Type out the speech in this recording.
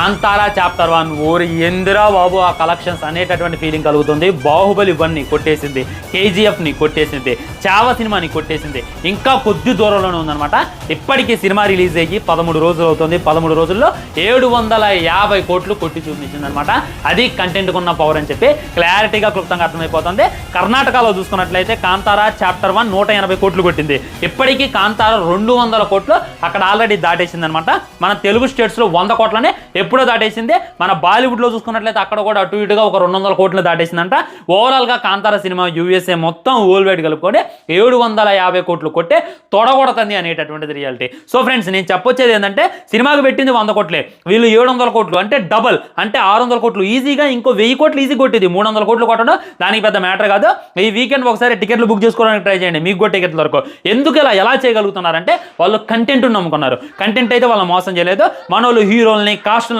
Kantara chapter 1 ఓరి ఎందిరా బాబు ఆ collections అనేటటువంటి ఫీలింగ్ కలుగుతుంది. బాహుబలి 1ని కొట్టేసింది, కేజీఎఫ్ని కొట్టేసింది, చావ సినిమాని కొట్టేసింది. ఇంకా కొద్ది దూరంలోనే ఉందన్నమాట. ఇప్పటికీ సినిమా రిలీజ్ అయ్యి 13 రోజులు అవుతుంది. 13 రోజుల్లో 750 కోట్లు కొట్టి చూపించింది అనమాట. అది కంటెంట్ ఉన్న పవర్ అని చెప్పి క్లారిటీగా క్లుప్తంగా అర్థమైపోతుంది. కర్ణాటకలో చూసుకున్నట్లయితే కాంతారా చాప్టర్ 1 180 కోట్లు కొట్టింది. ఇప్పటికీ కాంతారా 200 కోట్లు అక్కడ ఆల్రెడీ దాటేసింది అనమాట. మన తెలుగు స్టేట్స్లో 100 కోట్లనే ఎప్పుడో దాటేసింది. మన బాలీవుడ్లో చూసుకున్నట్లయితే అక్కడ కూడా అటు ఇటుగా ఒక 200 కోట్లు దాటేసిందంట. ఓవరాల్గా కాంతారా సినిమా యూఎస్ఏ మొత్తం వరల్డ్ వైడ్ కలుపుకొని 750 కోట్లు కొట్టే తొడగొడుతుంది అనేటటువంటిది రియాలిటీ. సో ఫ్రెండ్స్, నేను చెప్పొచ్చేది ఏంటంటే సినిమాకి పెట్టింది 100 కోట్లే, వీళ్ళు 700 కోట్లు అంటే డబల్, అంటే 600 కోట్లు ఈజీగా, ఇంకో 1000 కోట్లు ఈజీ కొట్టింది. 300 కోట్లు కొట్టడం దానికి పెద్ద మ్యాటర్ కాదు. ఈ వీకెండ్ ఒకసారి టికెట్లు బుక్ చేసుకోవడానికి ట్రై చేయండి, మీకు కూడా టికెట్ల వరకు. ఎందుకు ఎలా చేయగలుగుతున్నారంటే వాళ్ళు కంటెంట్ నమ్ముకున్నారు. కంటెంట్ అయితే వాళ్ళు మోసం చేయలేదు. మన వాళ్ళు హీరోల్ని కాస్ట్ని